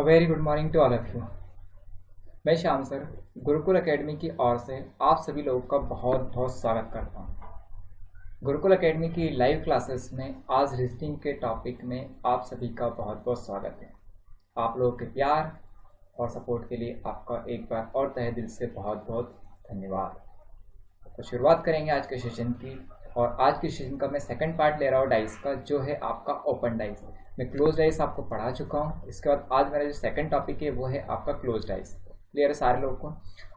Very good morning to all of you. मैं Shyam sir Gurukul academy की ओर से आप सभी लोगों का बहुत बहुत स्वागत करता हूँ। गुरुकुल एकेडमी की लाइव क्लासेस में आज रीजनिंग के टॉपिक में आप सभी का बहुत बहुत स्वागत है। आप लोगों के प्यार और सपोर्ट के लिए आपका एक बार और तहे दिल से बहुत बहुत धन्यवाद। तो शुरुआत करेंगे आज के सेशन की, और आज के सेशन का मैं सेकंड पार्ट ले रहा हूँ डाइस का, जो है आपका ओपन डाइस। मैं क्लोज डाइस आपको पढ़ा चुका हूँ। इसके बाद आज मेरा जो सेकंड टॉपिक है वो है आपका क्लोज डाइस। क्लियर है सारे लोगों को?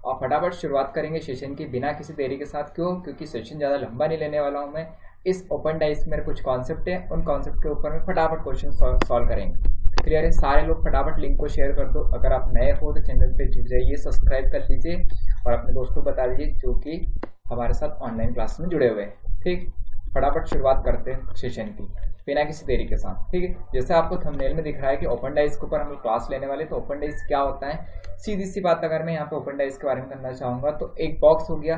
और फटाफट शुरुआत करेंगे सेशन की बिना किसी देरी के साथ। क्यों? क्योंकि सेशन ज़्यादा लंबा नहीं लेने वाला हूँ मैं। इस ओपन डाइस में मेरे कुछ कॉन्सेप्ट है, उन कॉन्सेप्ट के ऊपर में फटाफट क्वेश्चन सॉल्व करेंगे। क्लियर है? सारे लोग फटाफट लिंक को शेयर कर दो। अगर आप नए हो तो चैनल पे जुड़ जाइए, सब्सक्राइब कर लीजिए और अपने दोस्तों को बता दीजिए जो कि हमारे साथ ऑनलाइन क्लास में जुड़े हुए हैं। ठीक, फटाफट शुरुआत करते हैं सेशन की बिना किसी देरी के साथ। ठीक है, जैसे आपको थंबनेल में दिख रहा है कि ओपन डाइस के ऊपर हम लोग क्लास लेने वाले। तो ओपन डाइस क्या होता है, सीधी सी बात अगर मैं यहाँ पे ओपन डाइस के बारे में करना चाहूँगा तो एक बॉक्स हो गया,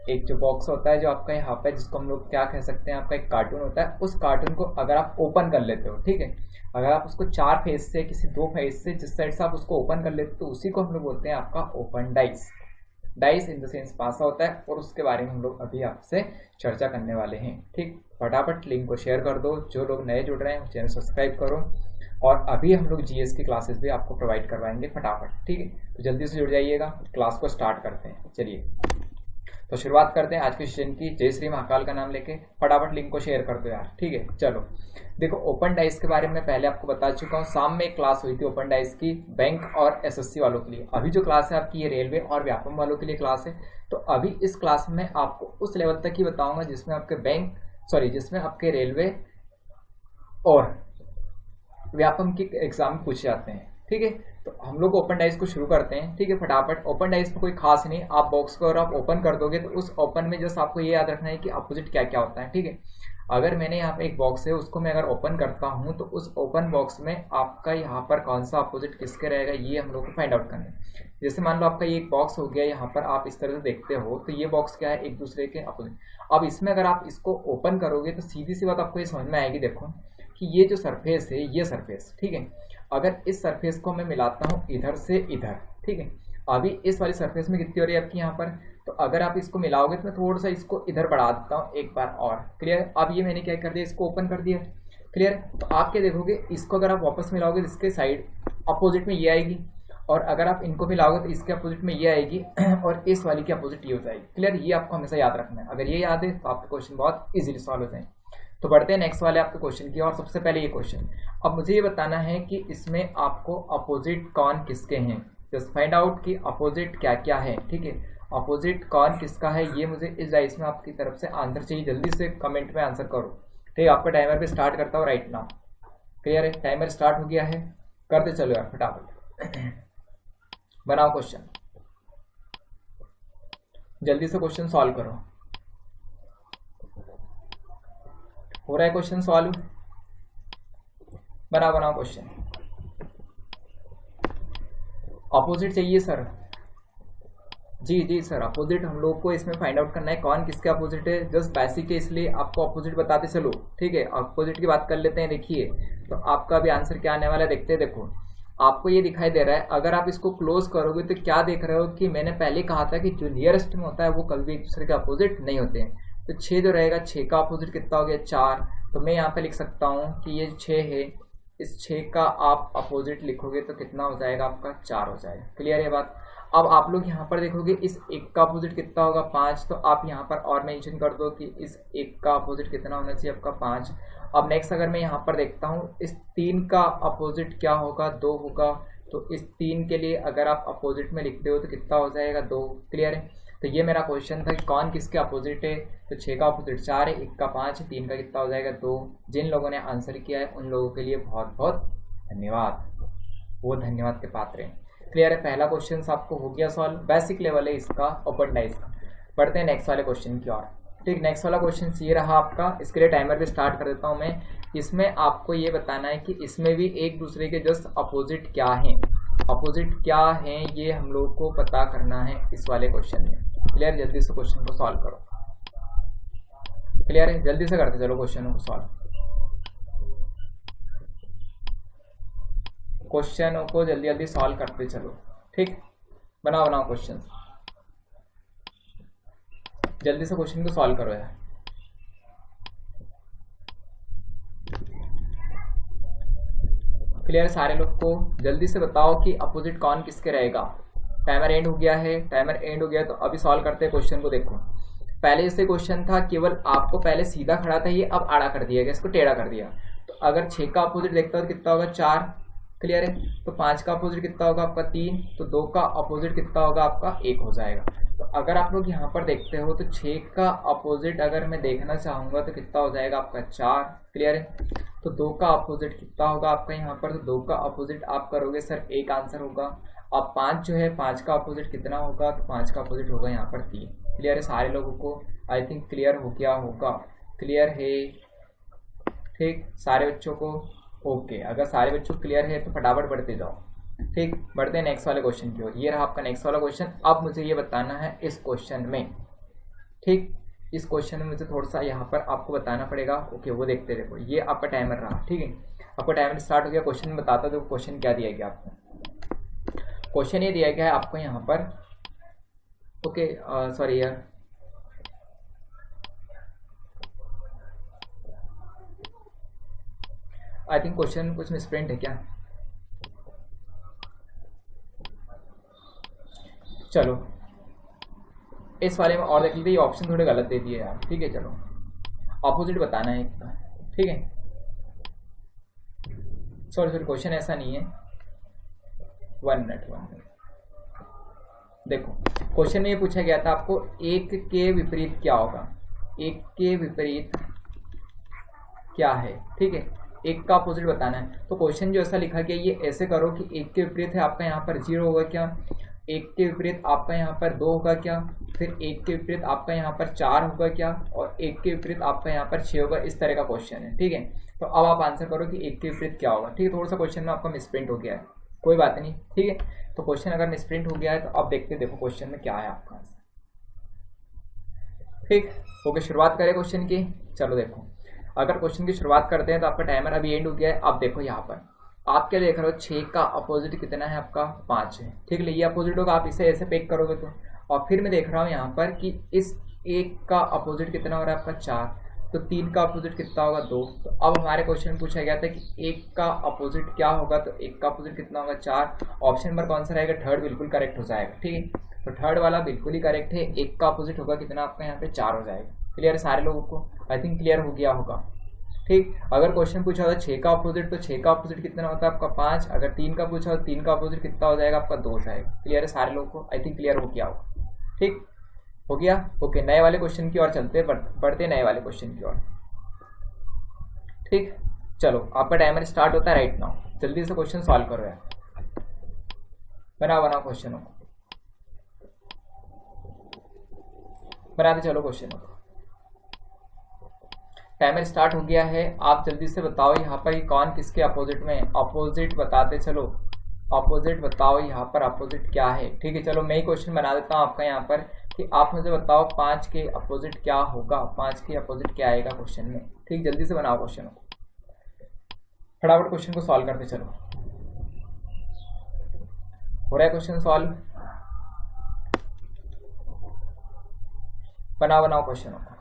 एक जो बॉक्स होता है जो आपका यहाँ पे, जिसको हम लोग क्या कह सकते हैं, आपका एक कार्टून होता है। उस कार्टून को अगर आप ओपन कर लेते हो, ठीक है, अगर आप उसको 4 फेस से, किसी 2 फेस से, जिस साइड से आप उसको ओपन कर लेते हो तो उसी को हम लोग बोलते हैं आपका open dice. Dice in the sense पासा होता है, और उसके बारे में हम लोग अभी आपसे चर्चा करने वाले हैं। ठीक, फटाफट लिंक को शेयर कर दो। जो लोग नए जुड़ रहे हैं चैनल सब्सक्राइब करो, और अभी हम लोग जीएस की क्लासेस भी आपको प्रोवाइड करवाएंगे फटाफट। ठीक है, तो जल्दी से जुड़ जाइएगा। क्लास को स्टार्ट करते हैं। चलिए तो शुरुआत करते हैं आज के सेशन की। जय श्री महाकाल का नाम लेके फटाफट लिंक को शेयर कर दो यार। ठीक है, चलो देखो ओपन डाइस के बारे में पहले आपको बता चुका हूँ। शाम में एक क्लास हुई थी ओपन डाइस की, बैंक और एसएससी वालों के लिए। अभी जो क्लास है आपकी ये रेलवे और व्यापम वालों के लिए क्लास है। तो अभी इस क्लास में आपको उस लेवल तक ही बताऊंगा जिसमें आपके जिसमें आपके रेलवे और व्यापम के एग्जाम पूछे जाते हैं। ठीक है, तो हम लोग ओपन डाइस को शुरू करते हैं। ठीक है, फटाफट। ओपन डाइस में कोई खास नहीं, आप बॉक्स को अगर आप ओपन कर दोगे तो उस ओपन में जस्ट आपको ये याद रखना है कि अपोजिट क्या क्या होता है। ठीक है, अगर मैंने यहाँ पे एक बॉक्स है उसको मैं अगर ओपन करता हूँ तो उस ओपन बॉक्स में आपका यहाँ पर कौन सा अपोजिट किसके रहेगा ये हम लोग को फाइंड आउट करना है। जैसे मान लो आपका ये एक बॉक्स हो गया, यहाँ पर आप इस तरह से देखते हो तो ये बॉक्स क्या है, एक दूसरे के अपोजिट। अब इसमें अगर आप इसको ओपन करोगे तो सीधी सी बात आपको ये समझ में आएगी। देखो कि ये जो सरफेस है, ये सरफेस, ठीक है, अगर इस सरफेस को मैं मिलाता हूँ इधर से इधर, ठीक है, अभी इस वाली सरफेस में कितनी हो रही है आपकी यहाँ पर, तो अगर आप इसको मिलाओगे तो मैं थोड़ा सा इसको इधर बढ़ा देता हूँ एक बार और। क्लियर? अब ये मैंने क्या कर दिया, इसको ओपन कर दिया। क्लियर? तो आप क्या देखोगे, इसको अगर आप वापस मिलाओगे तो इसके साइड अपोजिट में ये आएगी, और अगर आप इनको मिलाओगे तो इसके अपोजिट में ये आएगी, और इस वाली की अपोजिट ये हो जाएगी। क्लियर? ये आपको हमेशा याद रखना है। अगर ये याद है तो आपके क्वेश्चन बहुत ईजिली सॉल्व हो जाएंगे। तो बढ़ते हैं नेक्स्ट वाले आपके क्वेश्चन की। और सबसे पहले ये क्वेश्चन, अब मुझे ये बताना है कि इसमें आपको अपोजिट कौन किसके हैं। जस्ट फाइंड आउट कि अपोजिट क्या क्या है। ठीक है, अपोजिट कौन किसका है ये मुझे इस डाइस में आपकी तरफ से आंसर चाहिए। जल्दी से कमेंट में आंसर करो। ठीक है, आपका टाइमर भी स्टार्ट करता हूँ राइट नाउ। क्लियर है? टाइमर स्टार्ट हो गया है, करते चलो यार फटाफट। बनाओ क्वेश्चन, जल्दी से क्वेश्चन सॉल्व करो। हो रहा है क्वेश्चन सॉल्व? बनाओ क्वेश्चन। अपोजिट चाहिए सर? जी सर, अपोजिट हम लोग को इसमें फाइंड आउट करना है कौन किसके अपोजिट है। जस्ट बेसिक है इसलिए आपको अपोजिट बताते चलो। ठीक है, अपोजिट की बात कर लेते हैं। देखिए तो आपका भी आंसर क्या आने वाला है, देखते हैं। देखो आपको ये दिखाई दे रहा है, अगर आप इसको क्लोज करोगे तो क्या देख रहे हो कि मैंने पहले कहा था कि जो नियरेस्ट में होता है वो कभी भी एक दूसरे के अपोजिट नहीं होते हैं। तो 6 जो रहेगा, 6 का अपोजिट कितना हो गया, 4। तो मैं यहाँ पे लिख सकता हूँ कि ये 6 है, इस 6 का आप अपोजिट लिखोगे तो कितना हो जाएगा आपका, 4 हो जाएगा। क्लियर है बात? अब आप लोग यहाँ पर देखोगे इस 1 का अपोजिट कितना होगा, 5। तो आप यहाँ पर और मेंशन कर दो कि इस 1 का अपोजिट कितना होना चाहिए आपका, 5। अब नेक्स्ट अगर मैं यहाँ पर देखता हूँ इस 3 का अपोजिट क्या होगा, 2 होगा। तो इस 3 के लिए अगर आप अपोजिट में लिखते हो तो कितना हो जाएगा, 2। क्लियर है? तो ये मेरा क्वेश्चन था कि कौन किसके अपोजिट है। तो 6 का अपोजिट 4 है, 1 का 5 है, 3 का कितना हो जाएगा, 2। जिन लोगों ने आंसर किया है उन लोगों के लिए बहुत बहुत धन्यवाद, वो धन्यवाद के पात्र हैं। क्लियर है? पहला क्वेश्चन आपको हो गया सॉल्व, बेसिक लेवल है इसका ओपन डाइस का। बढ़ते हैं नेक्स्ट वाले क्वेश्चन की ओर। ठीक, नेक्स्ट वाला क्वेश्चन ये रहा आपका। इसके लिए टाइमर भी स्टार्ट कर देता हूँ मैं। इसमें आपको ये बताना है कि इसमें भी एक दूसरे के जस्ट अपोजिट क्या हैं। अपोजिट क्या हैं ये हम लोग को पता करना है इस वाले क्वेश्चन में। क्लियर? जल्दी से क्वेश्चन को सॉल्व करो। क्लियर है? जल्दी से करते चलो क्वेश्चन को सॉल्व। क्वेश्चनों को जल्दी जल्दी सॉल्व करते चलो। ठीक, बनाओ बनाओ क्वेश्चन, जल्दी से क्वेश्चन को सॉल्व करो यार। क्लियर सारे लोग को? जल्दी से बताओ कि अपोजिट कौन किसके रहेगा। टाइमर एंड हो गया है, टाइमर एंड हो गया तो अभी सॉल्व करते हैं क्वेश्चन को। देखो पहले इससे क्वेश्चन था केवल आपको पहले सीधा खड़ा था, ये अब आड़ा कर दिया गया, इसको टेढ़ा कर दिया। तो अगर 6 का अपोजिट देखता हो तो कितना होगा 4, क्लियर है। तो 5 का अपोजिट कितना होगा आपका 3, तो 2 का अपोजिट कितना होगा आपका 1 हो जाएगा। तो अगर आप लोग यहाँ पर देखते हो तो 6 का अपोजिट अगर मैं देखना चाहूंगा तो कितना हो जाएगा आपका 4, क्लियर है। तो 2 का अपोजिट कितना होगा आपका यहाँ पर, तो 2 का अपोजिट आप करोगे सर 1 आंसर होगा। अब 5 जो है 5 का अपोजिट कितना होगा, तो 5 का अपोजिट होगा यहाँ पर 3। क्लियर है सारे लोगों को? आई थिंक क्लियर हो गया होगा। क्लियर है? ठीक, सारे बच्चों को ओके। अगर सारे बच्चों को क्लियर है तो फटाफट बढ़ते जाओ। ठीक, बढ़ते हैं नेक्स्ट वाले क्वेश्चन की ओर। ये रहा आपका नेक्स्ट वाला क्वेश्चन। अब मुझे ये बताना है इस क्वेश्चन में, ठीक, इस क्वेश्चन में मुझे थोड़ा सा यहाँ पर आपको बताना पड़ेगा। ओके, वो देखते देखो, ये आपका टाइमर रहा, ठीक है। आपका टाइमर स्टार्ट हो गया। क्वेश्चन में बताता हूँ क्वेश्चन क्या दिया गया आपको। क्वेश्चन ये दिया गया है आपको यहाँ पर, ओके सॉरी यार, आई थिंक क्वेश्चन कुछ मिसप्रिंट है क्या। चलो इस वाले में और देख लीजिए, ये ऑप्शन थोड़े गलत दे दिए यार, ठीक है। चलो ऑपोजिट बताना है, ठीक है। सॉरी क्वेश्चन ऐसा नहीं है, 1 मिनट। देखो क्वेश्चन में ये पूछा गया था आपको 1 के विपरीत क्या होगा, 1 के विपरीत क्या है, ठीक है। 1 का अपोजिट बताना है। तो क्वेश्चन जो ऐसा लिखा गया ये ऐसे करो कि 1 के विपरीत है आपका यहाँ पर 0 होगा क्या, 1 के विपरीत आपका यहाँ पर 2 होगा क्या, फिर 1 के विपरीत आपका यहाँ पर 4 होगा क्या, और 1 के विपरीत आपका यहाँ पर 6 होगा। इस तरह का क्वेश्चन है, ठीक है। तो अब आप आंसर करो कि 1 के विपरीत क्या होगा, ठीक है। थोड़ा सा क्वेश्चन में आपका मिसप्रिंट हो गया है, कोई बात नहीं, ठीक है। तो क्वेश्चन अगर मिसप्रिंट हो गया है तो अब देखते देखो क्वेश्चन में क्या है आपका आंसर, ठीक। ओके, शुरुआत करें क्वेश्चन की। चलो देखो, अगर क्वेश्चन की शुरुआत करते हैं तो आपका टाइमर अभी एंड हो गया है। आप देखो यहाँ पर आप क्या देख रहे हो, 6 का अपोजिट कितना है आपका 5 है, ठीक है। ये अपोजिट होगा, आप इसे ऐसे पेक करोगे तो। और फिर मैं देख रहा हूँ यहाँ पर कि इस 1 का अपोजिट कितना हो रहा है आपका 4, तो 3 का अपोजिट कितना होगा 2। तो अब हमारे क्वेश्चन में पूछा गया था कि 1 का अपोजिट क्या होगा, तो 1 का अपोजिट कितना होगा 4। ऑप्शन नंबर कौन सा रहेगा, थर्ड बिल्कुल करेक्ट हो जाएगा, ठीक है। तो थर्ड वाला बिल्कुल ही करेक्ट है, 1 का अपोजिट होगा कितना आपका यहाँ पे 4 हो जाएगा। क्लियर है सारे लोगों को? आई थिंक क्लियर हो गया होगा, ठीक। अगर क्वेश्चन पूछा होता 6 का अपोजिट, तो 6 का अपोजिट कितना होता है आपका 5। अगर 3 का पूछा हो 3 का अपोजिट कितना हो जाएगा आपका 2 हो जाएगा। क्लियर है सारे लोगों को? आई थिंक क्लियर हो गया होगा, ठीक हो गया। ओके, नए वाले क्वेश्चन की ओर चलते, बढ़ते नए वाले क्वेश्चन की ओर, ठीक। चलो आपका टाइमर स्टार्ट होता है राइट नाउ, जल्दी से क्वेश्चन सॉल्व करो यार, बनाओ क्वेश्चनों को, बनाते चलो क्वेश्चनों को। टाइमर स्टार्ट हो गया है। आप जल्दी से बताओ यहाँ पर कौन किसके अपोजिट में, अपोजिट बताते चलो, अपोजिट बताओ यहाँ पर अपोजिट क्या है, ठीक है। चलो मैं ही क्वेश्चन बना देता हूँ आपका यहाँ पर कि आप मुझे बताओ 5 के अपोजिट क्या होगा, 5 के अपोजिट क्या आएगा क्वेश्चन में, ठीक। जल्दी से बनाओ क्वेश्चन को, फटाफट क्वेश्चन को सॉल्व करते चलो। हो रहा है क्वेश्चन सॉल्व? बनाओ क्वेश्चन को।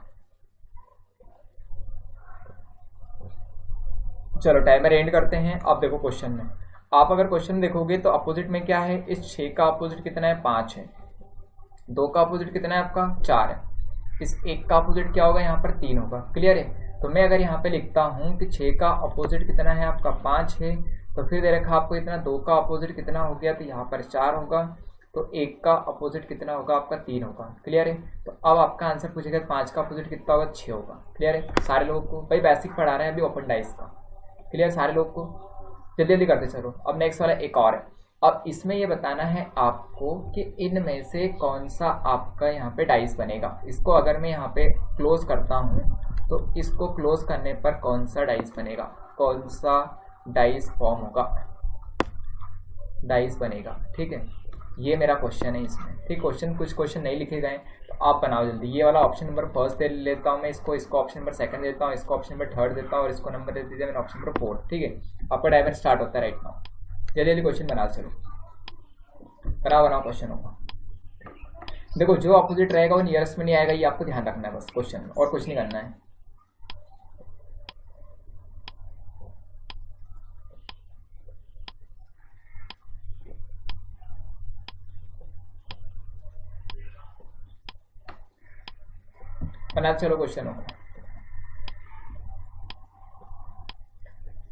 चलो टाइमर एंड करते हैं। अब देखो क्वेश्चन में, आप अगर क्वेश्चन देखोगे तो अपोजिट में क्या है, इस 6 का अपोजिट कितना है 5 है, 2 का अपोजिट कितना है आपका 4 है, इस 1 का अपोजिट क्या होगा यहाँ पर 3 होगा। क्लियर है? तो मैं अगर यहाँ पे लिखता हूँ कि 6 का अपोजिट कितना है आपका 5 है, तो फिर दे रखा आपको इतना, 2 का अपोजिट कितना हो गया, तो यहाँ पर 4 होगा, तो 1 का अपोजिट कितना होगा आपका 3 होगा। क्लियर है? तो अब आपका आंसर पूछेगा 5 का अपोजिट कितना होगा 6 होगा। क्लियर है सारे लोगों को? भाई बेसिक पढ़ा रहे हैं अभी ओपन डाइस का। क्लियर सारे लोग को? जल्दी जल्दी करते चलो। अब नेक्स्ट वाला एक और है। अब इसमें ये बताना है आपको कि इनमें से कौन सा आपका यहाँ पे डाइस बनेगा। इसको अगर मैं यहाँ पे क्लोज करता हूँ तो इसको क्लोज करने पर कौन सा डाइस बनेगा, कौन सा डाइस फॉर्म होगा, डाइस बनेगा। ठीक है, ये मेरा क्वेश्चन है इसमें। ठीक, कुछ क्वेश्चन नहीं लिखे गए तो आप बनाओ जल्दी। ये वाला ऑप्शन नंबर फर्स्ट दे लेता हूँ मैं, इसको ऑप्शन नंबर सेकंड देता हूँ, इसको ऑप्शन नंबर थर्ड देता हूँ और इसको नंबर दे दीजिए मैंने ऑप्शन नंबर 4। ठीक है, आपका टाइमर स्टार्ट होता है राइट नाउ। जल्दी जल्दी क्वेश्चन बना चलो, बनाओ क्वेश्चन होगा। देखो जो अपोजिट रहेगा वो नियरेस्ट में नहीं आएगा, ये आपको ध्यान रखना है बस क्वेश्चन में, और कुछ नहीं करना है। बना चलो क्वेश्चन होगा,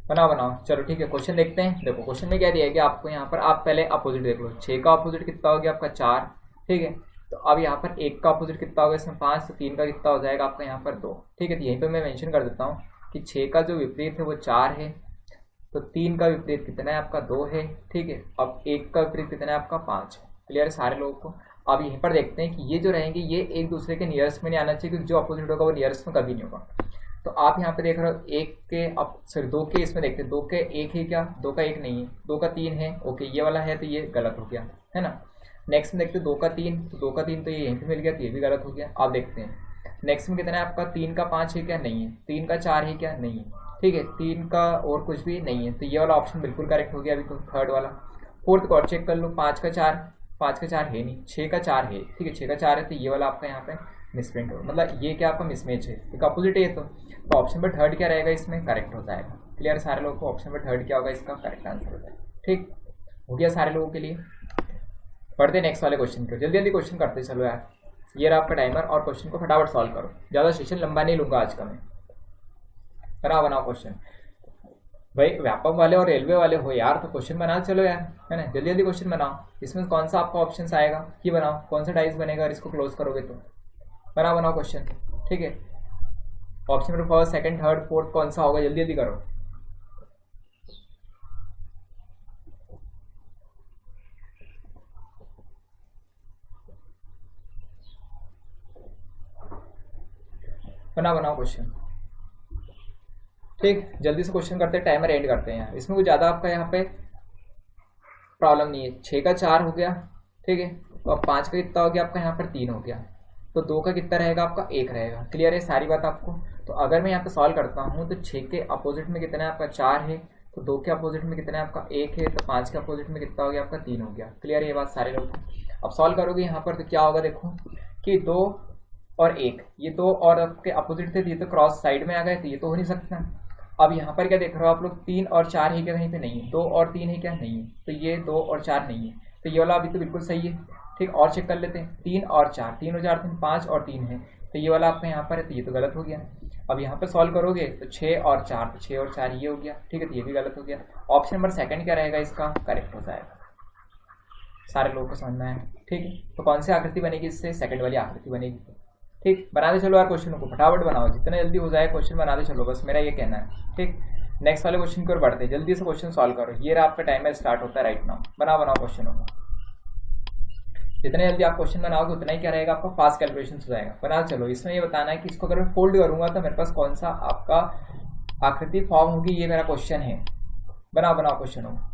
बनाओ चलो ठीक है। क्वेश्चन देखते हैं। देखो क्वेश्चन में क्या दिया है कि आपको यहाँ पर, आप पहले अपोजिट देख लो। 6 का अपोजिट कितना हो गया आपका 4, ठीक है। तो अब यहाँ पर 1 का अपोजिट कितना होगा इसमें 5, तो 3 का कितना हो जाएगा आपका यहाँ पर 2, ठीक है। तो यहीं पर मैं मेंशन कर देता हूँ कि 6 का जो विपरीत है वो 4 है, तो 3 का विपरीत कितना है आपका 2 है, ठीक है। अब 1 का विपरीत कितना है आपका 5 है। क्लियर है सारे लोगों को। अब यहीं पर देखते हैं कि ये जो रहेंगे ये एक दूसरे के नियरेस्ट में नहीं आना चाहिए, क्योंकि जो अपोजिट होगा वो नियरेस्ट में कभी नहीं होगा। तो आप यहाँ पे देख रहे हो 1 के, अब सॉरी 2 के, इसमें देखते हैं 2 के 1 है क्या, 2 का 1 नहीं है, 2 का 3 है, ओके ये वाला है, तो ये गलत हो गया है ना। नेक्स्ट में देखते हैं 2 का 3, तो 2 का 3 तो ये यहीं पे मिल गया, तो ये भी गलत हो गया। आप देखते हैं नेक्स्ट में कितना है आपका, 3 का 5 है क्या, नहीं है। 3 का 4 है क्या, नहीं है, ठीक है। 3 का और कुछ भी नहीं है, तो ये वाला ऑप्शन बिल्कुल करेक्ट हो गया अभी तो, थर्ड वाला। फोर्थ को और चेक कर लो, 5 का 4 है नहीं, 6 का 4 है, ठीक है। 6 का 4 है, तो ये वाला आपका यहाँ पे मिसप्रिंट हो, मतलब ये क्या आपका मिसमैच है, तो अपोजिट है ये तो ऑप्शन पर थर्ड क्या रहेगा इसमें करेक्ट हो जाएगा। क्लियर सारे लोगों को, ऑप्शन पर थर्ड क्या होगा इसका करेक्ट आंसर हो जाएगा, ठीक हो गया सारे लोगों के लिए। पढ़ते नेक्स्ट वाले क्वेश्चन को, जल्दी जल्दी क्वेश्चन करते चलो यार। ये रहा आपका टाइमर, और क्वेश्चन को फटाफट सॉल्व करो, ज़्यादा सेशन लंबा नहीं लूंगा आज का मैं। बनाओ क्वेश्चन भाई, व्यापक वाले और रेलवे वाले हो यार, तो क्वेश्चन बना चलो यार, है ना। जल्दी जल्दी क्वेश्चन बनाओ। इसमें कौन सा आपका ऑप्शन आएगा ये बनाओ, कौन सा डाइस बनेगा और इसको क्लोज करोगे तो। बनाओ क्वेश्चन, ठीक है। Option number first, second, third, fourth कौन सा होगा, जल्दी जल्दी करो। बनाओ क्वेश्चन, ठीक। जल्दी से क्वेश्चन करते हैं, टाइमर एंड करते हैं यार। इसमें कुछ ज़्यादा आपका यहाँ पे प्रॉब्लम नहीं है। 6 का 4 हो गया, ठीक है। तो अब 5 का कितना हो गया आपका यहाँ पर 3 हो गया, तो 2 का कितना रहेगा आपका 1 रहेगा। क्लियर है सारी बात आपको। तो अगर मैं यहाँ पे सॉल्व करता हूँ तो 6 के अपोजिट में कितना है आपका 4 है, तो 2 के अपोजिट में कितना है आपका 1 है, तो 5 के अपोजिट में कितना हो गया आपका 3 हो गया। क्लियर है ये बात सारे लोग। अब सॉल्व करोगे यहाँ पर तो क्या होगा, देखो कि 2 और 1, ये 2 और आपके अपोजिट थे, ये तो क्रॉस साइड में आ गए, तो ये तो हो नहीं सकता। अब यहाँ पर क्या देख रहे हो आप लोग, 3 और 4 है क्या, कहीं पे नहीं है। 2 और 3 है क्या, नहीं है। तो ये 2 और 4 नहीं है, तो ये वाला अभी तो बिल्कुल सही है, ठीक। और चेक कर लेते हैं, 3 और 4, 3 और 4 5 और 3 है, तो ये वाला आपका यहाँ पर है, तो ये तो गलत हो गया। अब यहाँ पर सॉल्व करोगे तो 6 और 4, तो 6 और 4 ये हो गया, ठीक है, तो ये भी गलत हो गया। ऑप्शन नंबर सेकंड क्या रहेगा इसका करेक्ट हो जाएगा। सारे लोगों को समझना है, ठीक है। तो कौन सी आकृति बनेगी इससे, सेकंड वाली आकृति बनेगी, ठीक। बनाते चलो यार क्वेश्चन को, फटाफट बनाओ, जितना जल्दी हो जाए क्वेश्चन बनाते चलो, बस मेरा ये कहना है, ठीक। नेक्स्ट वाले क्वेश्चन की ओर बढ़ते हैं, जल्दी से क्वेश्चन सॉल्व करो। ये रहा आपका टाइमर स्टार्ट होता है राइट नाउ। बनाओ क्वेश्चन होगा, जितने जल्दी आप क्वेश्चन बनाओगे उतना ही क्या रहेगा आपका फास्ट कैलकुलेशन हो जाएगा। बना चलो। इसमें ये बताना है कि इसको अगर मैं फोल्ड करूंगा तो मेरे पास कौन सा आपका आकृति फॉर्म होगी, ये मेरा क्वेश्चन है। बनाओ क्वेश्चन होगा।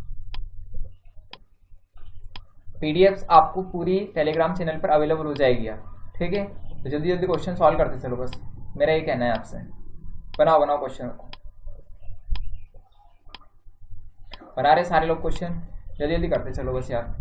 पीडीएफ आपको पूरी टेलीग्राम चैनल पर अवेलेबल हो जाएगी यार, ठीक है। तो जल्दी जल्दी क्वेश्चन सॉल्व करते चलो, बस मेरा ये कहना है आपसे। बनाओ क्वेश्चन को। बना रहे सारे लोग क्वेश्चन, जल्दी जल्दी करते चलो बस यार।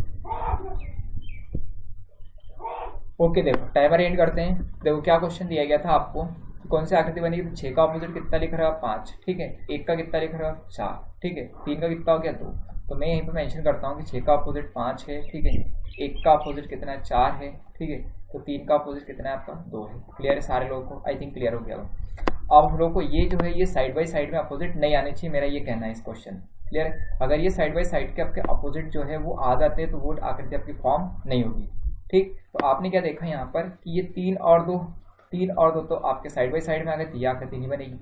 ओके देखो टाइमर एंड करते हैं। देखो क्या क्वेश्चन दिया गया था आपको, कौन सी आकृति बनेगी, तो 6 का अपोजिट कितना लिख रहा है 5, ठीक है। 1 का कितना लिख रहा है 4, ठीक है। 3 का कितना हो गया 2, तो मैं यहीं पे मेंशन करता हूँ कि 6 का अपोजिट 5 है, ठीक है। 1 का अपोजिट कितना है 4 है, ठीक है। तो 3 का अपोजिट कितना है आपका 2 है। क्लियर है सारे लोगों को, आई थिंक क्लियर हो गया। अब हम लोग को ये जो है ये साइड बाई साइड में अपोजिट नहीं आने चाहिए, मेरा ये कहना है इस क्वेश्चन। क्लियर है, अगर ये साइड बाई साइड के आपके अपोजिट जो है वो आ जाते हैं तो वो आकृति आपकी फॉर्म नहीं होगी, ठीक। तो आपने क्या देखा यहाँ पर कि ये 3 और 2 तो आपके साइड बाई साइड में आ गए, तो ये आकृति नहीं बनेगी।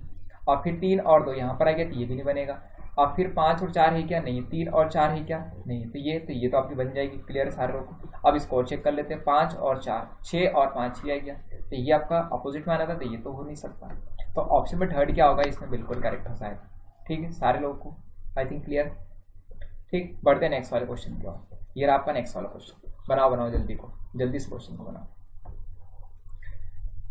और फिर 3 और 2 यहाँ पर आ गया, तो ये भी नहीं बनेगा। और फिर 5 और 4 है क्या, नहीं। 3 और 4 है क्या, नहीं। तो ये तो आपकी बन जाएगी। क्लियर है सारे लोगों को। अब इसको चेक कर लेते हैं, 5 और 4, 6 और 5 ही आ गया, तो ये आपका अपोजिट में आना था, तो ये तो हो नहीं सकता। तो ऑप्शन में थर्ड क्या होगा इसमें बिल्कुल करेक्ट हो जाएगा, ठीक है सारे लोगों को, आई थिंक क्लियर, ठीक। बढ़ते हैं नेक्स्ट वाले क्वेश्चन की ओर। ये रहा आपका नेक्स्ट वाला क्वेश्चन। बनाओ जल्दी इस क्वेश्चन को बनाओ।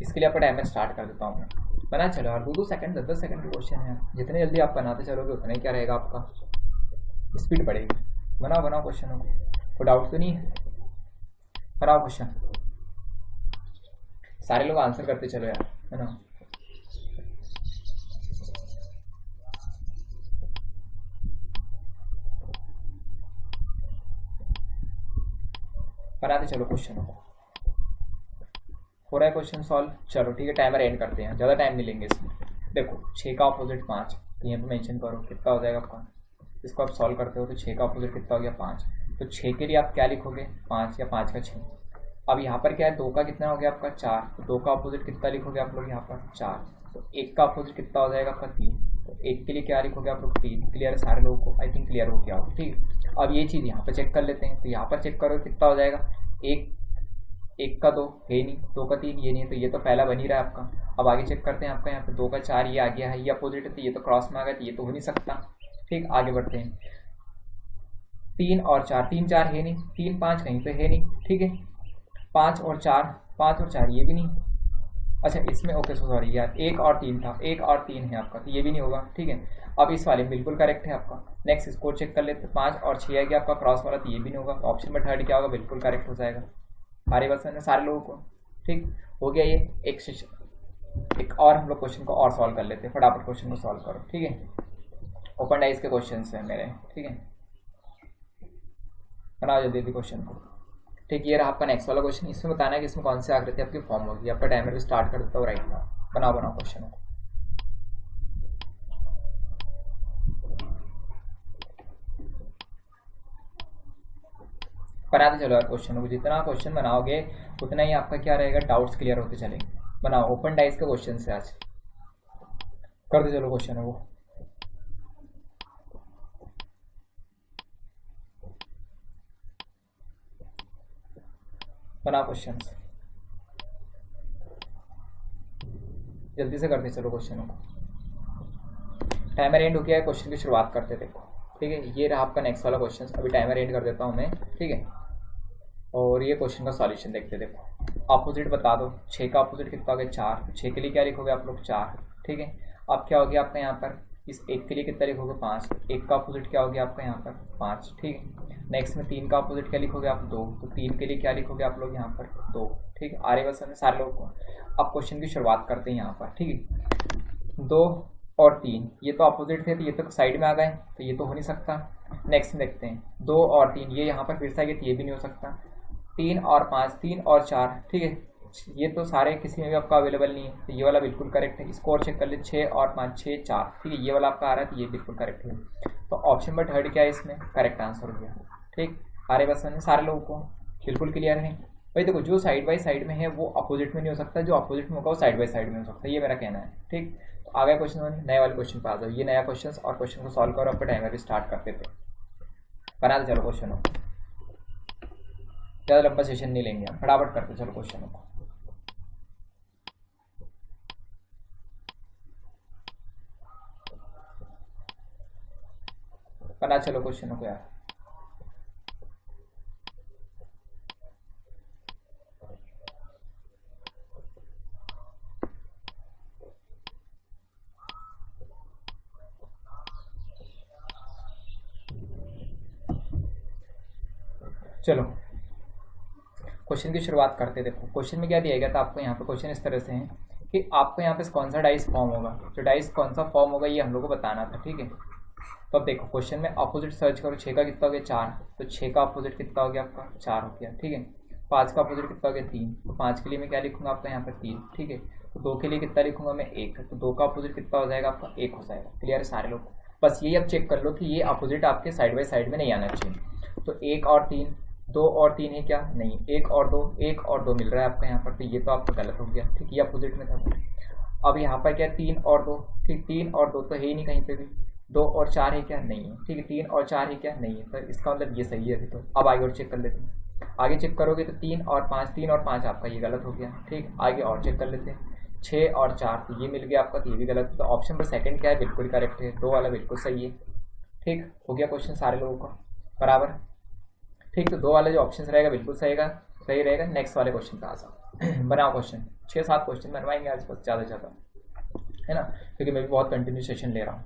इसके लिए आपका टाइमर स्टार्ट कर देता हूँ मैं। बना चलो यार, 2 सेकंड 10 सेकंड का क्वेश्चन है, जितने जल्दी आप बनाते चलोगे उतना ही क्या रहेगा आपका स्पीड बढ़ेगी। बनाओ बनाओ क्वेश्चनों को, कोई डाउट तो नहीं है? बनाओ क्वेश्चन, सारे लोग आंसर करते चलो यार, है ना। बनाते चलो क्वेश्चनों को, हो रहा है क्वेश्चन सॉल्व। चलो ठीक है, टाइमर एंड करते हैं, ज़्यादा टाइम नहीं लेंगे इसमें। देखो 6 का अपोजिट 5, तो यहाँ पे मेंशन करो कितना हो जाएगा आपका। इसको आप सॉल्व करते हो तो 6 का अपोजिट कितना हो गया 5, तो 6 के लिए आप क्या लिखोगे 5 या 5 का 6। अब यहाँ पर क्या है 2 का कितना हो गया आपका 4, तो 2 का अपोजिट कितना लिखोगे आप लोग यहाँ पर 4। तो 1 का अपोजिट कितना हो जाएगा आपका 3, तो 1 के लिए क्या लिखोगे आप लोग 3। क्लियर है सारे लोगों को? आई थिंक क्लियर हो गया होगा। ठीक है, अब ये चीज़ यहाँ पर चेक कर लेते हैं, तो यहाँ पर चेक करो कितना हो जाएगा। 1 का 2 है नहीं, 2 का 3 ये नहीं है, तो ये तो पहला बन ही रहा है आपका। अब आगे चेक करते हैं आपका, यहाँ पे 2 का 4 ये आ गया है, ये अपोजिट है तो ये तो क्रॉस में आ गया, तो ये तो हो नहीं सकता। ठीक, आगे बढ़ते हैं। 3 और 4, 3 4 है नहीं, 3 5 कहीं पे है नहीं। ठीक है, 5 और 4 ये भी नहीं। अच्छा इसमें ओके सॉरी यार, 1 और 3 था, 1 और 3 है आपका, तो ये भी नहीं होगा। ठीक है, अब इस वाले में बिल्कुल करेक्ट है आपका। नेक्स्ट स्कोर चेक कर लेते हैं, 5 और 6 आ गया आपका क्रॉस वाला, तो ये भी नहीं होगा। ऑप्शन में थर्ड क्या होगा, बिल्कुल करेक्ट हो जाएगा। सारे बस है सारे लोगों को। ठीक हो गया ये एक और हम लोग क्वेश्चन को और सॉल्व कर लेते हैं, फटाफट क्वेश्चन को सॉल्व करो। ठीक है, ओपन डाइस के क्वेश्चन हैं मेरे। ठीक है, बनाओ जल्दी जल्दी क्वेश्चन को। ठीक, ये रहा आपका नेक्स्ट वाला क्वेश्चन। इसमें बताना है कि इसमें कौन से आकृति आपकी फॉर्म होगी। आपका टाइमर भी स्टार्ट कर देता हूँ राइट नाउ। बनाओ बनाओ क्वेश्चन को। बनाते चलो यार क्वेश्चन को, जितना क्वेश्चन बनाओगे उतना ही आपका क्या रहेगा, डाउट्स क्लियर होते चलेंगे। बनाओ, ओपन डाइस के क्वेश्चन से आज करते चलो क्वेश्चन को। बनाओ क्वेश्चन, जल्दी से करते चलो क्वेश्चनों को। टाइमर एंड हो गया है, क्वेश्चन की शुरुआत करते देखो। ठीक है, ये रहा आपका नेक्स्ट वाला क्वेश्चन। अभी टाइमर एंड कर देता हूँ मैं। ठीक है, और ये क्वेश्चन का सॉल्यूशन देखते देखो। अपोजिट बता दो, 6 का अपोजिट कितना हो गया 4, तो 6 के लिए क्या लिखोगे आप लोग 4। ठीक है, अब क्या हो गया आपका यहाँ पर, इस 1 के लिए कितना लिखोगे 5, 1 का अपोजिट क्या हो गया आपका यहाँ पर 5। ठीक है, नेक्स्ट में 3 का अपोजिट क्या लिखोगे आप 2, तो 3 के लिए क्या लिखोगे आप लोग यहाँ पर 2। ठीक है, आरे बस में सारे लोगों को। अब क्वेश्चन की शुरुआत करते हैं यहाँ पर। ठीक है, 2 और 3 ये तो अपोजिट थे, तो ये तो साइड में आ गए, तो ये तो हो नहीं सकता। नेक्स्ट में देखते हैं 2 और 3 ये यहाँ पर फिर से आ गए, तो ये भी नहीं हो सकता। 3 और 5, 3 और 4, ठीक है, ये तो सारे किसी में भी आपका अवेलेबल नहीं है, तो ये वाला बिल्कुल करेक्ट है। स्कोर चेक कर ले, 6 और 5 6 4, ठीक है, ये वाला आपका आ रहा है, तो ये बिल्कुल करेक्ट है। तो ऑप्शन नंबर थर्ड क्या है, इसमें करेक्ट आंसर हो गया। ठीक, सारे बस में सारे लोगों को बिल्कुल क्लियर है भाई। देखो जो साइड बाई साइड में है वो अपोजिट में नहीं हो सकता, जो अपोजिट में होगा वो साइड बाई साइड में हो सकता है, ये मेरा कहना है। ठीक, तो आ गया क्वेश्चन, नए वाले क्वेश्चन पे आ जाओ। ये नया क्वेश्चन और क्वेश्चन को सॉल्व करो, आपका टाइमर भी स्टार्ट करते थे। बनाते चलो क्वेश्चन को, ज़्यादा लंबा सेशन नहीं लेंगे हम, फटाफट करते चलो क्वेश्चनों को। बना चलो क्वेश्चनों को यार। चलो क्वेश्चन की शुरुआत करते। देखो क्वेश्चन में क्या दिया गया था आपको, यहाँ पे क्वेश्चन इस तरह से है कि आपको यहाँ पे कौन सा डाइस फॉर्म होगा, तो डाइस कौन सा फॉर्म होगा ये हम लोग को बताना था। ठीक है, तो अब देखो क्वेश्चन में अपोजिट सर्च करो। 6 का कितना हो गया 4, तो 6 का अपोजिट कितना हो गया आपका 4 हो गया। ठीक है, 5 का अपोजिट कितना हो गया 3, तो 5 के लिए मैं क्या लिखूंगा आपका यहाँ पर 3। ठीक है, तो 2 के लिए कितना लिखूंगा मैं 1, तो 2 का अपोजिट कितना हो जाएगा आपका 1 हो जाएगा। क्लियर है सारे लोग? बस यही अब चेक कर लो कि ये अपोजिट आपके साइड बाई साइड में नहीं आना चाहिए। तो 1 और 3, 2 और 3 है क्या, नहीं, 1 और 2, 1 और 2 मिल रहा है आपका यहाँ पर, तो ये तो आपका गलत हो गया। ठीक, ये अपोजिट में था। अब यहाँ पर क्या 3 और 2, ठीक, 3 और 2 तो है ही नहीं कहीं पे भी। 2 और 4 है क्या, नहीं है। ठीक है, 3 और 4 है क्या, नहीं है, तो इसका मतलब ये सही है अभी। तो अब आगे और चेक कर लेते हैं। आगे चेक करोगे तो 3 और 5, 3 और 5 आपका ये गलत हो गया। ठीक, आगे और चेक कर लेते हैं। 6 और 4 तो ये मिल गया आपका, तो ये भी गलत है। तो ऑप्शन पर सेकंड क्या है, बिल्कुल करेक्ट है, 2 वाला बिल्कुल सही है। ठीक हो गया क्वेश्चन सारे लोगों का बराबर। ठीक, तो 2 वाला जो ऑप्शन रहेगा बिल्कुल सही रहेगा। नेक्स्ट वाले क्वेश्चन पे आ जाओ। बनाओ क्वेश्चन, 6-7 क्वेश्चन बनवाएंगे आज बस, ज़्यादा से ज़्यादा, है ना, क्योंकि मैं भी बहुत कंटिन्यू सेशन ले रहा हूँ।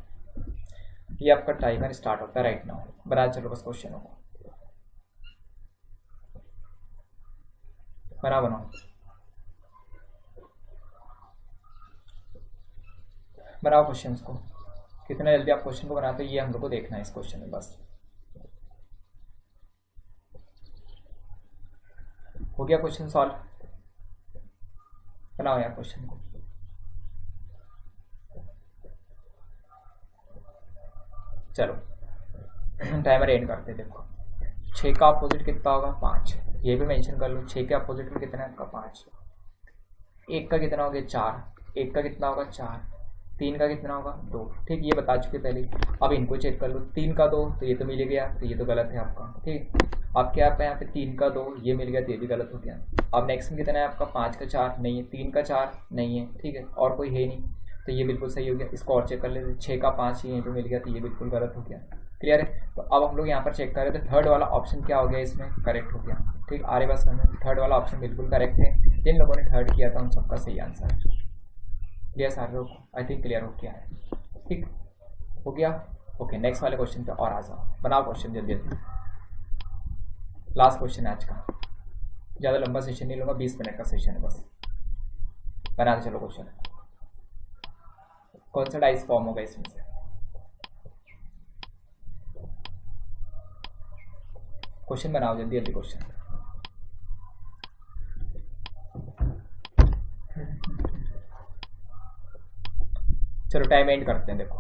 ये आपका टाइमर स्टार्ट होता है राइट नाउ। बना चलो बस क्वेश्चनों को। बनाओ बनाओ बनाओ क्वेश्चन को। कितना जल्दी आप क्वेश्चन को बनाते हो ये हम लोग को देखना है इस क्वेश्चन में बस। हो गया क्वेश्चन सॉल्व? बनाओ यार क्वेश्चन को। चलो टाइमर एंड करते हैं। देखो 6 का अपोजिट कितना होगा? 5। ये भी मेंशन कर लो। 6 के अपोजिट में कितना है आपका? 5। 1 का कितना हो गया? 4। 1 का कितना होगा? 4। 3 का कितना होगा? 2। ठीक, ये बता चुके पहले। अब इनको चेक कर लो। 3 का 2 तो ये तो मिल गया, तो ये तो गलत है आपका। ठीक, अब क्या आपका यहाँ पे 3 का 2 ये मिल गया तो ये भी गलत हो गया। अब नेक्स्ट में कितना है आपका? 5 का 4 नहीं है, 3 का 4 नहीं है, ठीक है, और कोई है नहीं, तो ये बिल्कुल सही हो गया। इसको और चेक कर लेते। 6 का 5 यहीं पे मिल गया तो ये बिल्कुल गलत हो गया। क्लियर है? तो अब हम लोग यहाँ पर चेक कर रहे थे, थर्ड वाला ऑप्शन क्या हो गया इसमें? करेक्ट हो गया। ठीक, आ रही बात समझ में? थर्ड वाला ऑप्शन बिल्कुल करेक्ट है। जिन लोगों ने थर्ड किया था उन सबका सही आंसर है। क्लियर सारे लोग? आई थिंक क्लियर हो गया है। ठीक हो गया। ओके, नेक्स्ट वाले क्वेश्चन पे और आ जाओ। बनाओ क्वेश्चन जल्दी जल्दी। लास्ट क्वेश्चन है आज का, ज़्यादा लंबा सेशन नहीं लूँगा, 20 मिनट का सेशन है बस। बना चलो क्वेश्चन। कौन सा डाइस फॉर्म होगा इसमें से? क्वेश्चन बनाओ जल्दी जल्दी क्वेश्चन। चलो टाइम एंड करते हैं। देखो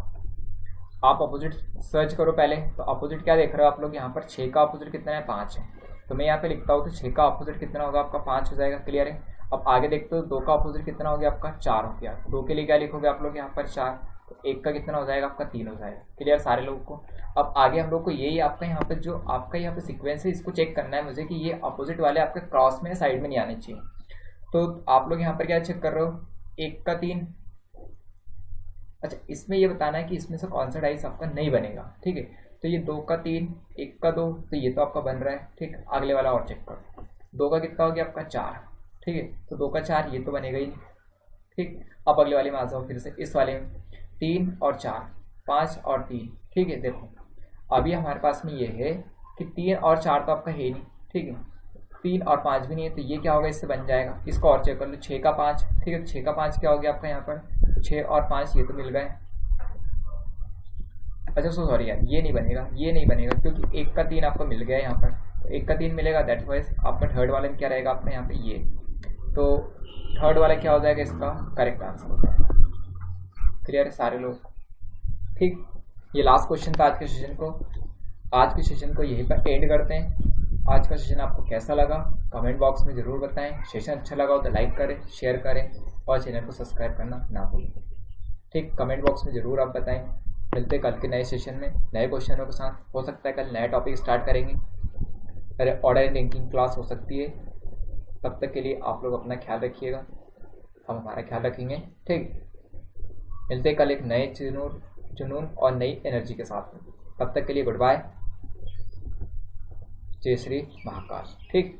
आप अपोजिट सर्च करो पहले। तो अपोजिट क्या देख रहे हो आप लोग यहाँ पर? 6 का अपोजिट कितना है? 5 है। तो मैं यहाँ पे लिखता हूँ तो 6 का अपोजिट कितना होगा आपका? 5 हो जाएगा। क्लियर है? अब आगे देखते हो 2 का अपोजिट कितना हो गया आपका? 4 हो गया। 2 के लिए क्या लिखोगे आप लोग यहाँ पर? 4। तो 1 का कितना हो जाएगा आपका? 3 हो जाएगा। क्लियर सारे लोगों को? अब आगे हम लोग को यही आपका यहाँ पे जो आपका यहाँ पे सिक्वेंस है इसको चेक करना है मुझे कि ये अपोजिट वाले आपके क्रॉस में साइड में नहीं आने चाहिए। तो आप लोग यहाँ पर क्या चेक कर रहे हो? 1 का 3। अच्छा, इसमें ये बताना है कि इसमें से कौन सा डाइस आपका नहीं बनेगा। ठीक है, तो ये 2 का 3, 1 का 2, तो ये तो आपका बन रहा है। ठीक, अगले वाला और चेक करो। 2 का कितना हो गया आपका? 4। ठीक है, तो 2 का 4 ये तो बनेगा ही नहीं। ठीक, अब अगले वाले में आ जाओ फिर से। इस वाले में 3 और 4, 5 और 3। ठीक है, देखो अभी हमारे पास में ये है कि 3 और 4 तो आपका है नहीं। ठीक है, 3 और 5 भी नहीं है, तो ये क्या होगा? इससे बन जाएगा। इसको और चेक कर लो। 6 का 5। ठीक है, 6 का 5 क्या हो गया आपका यहाँ पर? 6 और 5 ये तो मिल गए। अच्छा सॉरी यार, ये नहीं बनेगा, ये नहीं बनेगा क्योंकि 1 का 3 आपको मिल गया यहाँ पर। तो 1 का 3 मिलेगा, दैट वाइज आपका थर्ड वाले में क्या रहेगा आपका यहाँ पे? ये। तो थर्ड वाला क्या हो जाएगा? इसका करेक्ट आंसर हो जाएगा। क्लियर है सारे लोग? ठीक, ये लास्ट क्वेश्चन था आज के सेशन को। आज के सेशन को यहीं पर एंड करते हैं। आज का सेशन आपको कैसा लगा कमेंट बॉक्स में ज़रूर बताएं। सेशन अच्छा लगा हो तो लाइक करें, शेयर करें और चैनल को सब्सक्राइब करना ना भूलें। ठीक, कमेंट बॉक्स में ज़रूर आप बताएं। मिलते कल के नए सेशन में नए क्वेश्चनों के साथ। हो सकता है कल नया टॉपिक स्टार्ट करेंगे, अरे ऑर्डर लिंकिंग क्लास हो सकती है। तब तक के लिए आप लोग अपना ख्याल रखिएगा, हम हमारा ख्याल रखेंगे। ठीक, मिलते कल एक नए जुनून और नई एनर्जी के साथ। तब तक के लिए गुड बाय, जय श्री महाकाल। ठीक।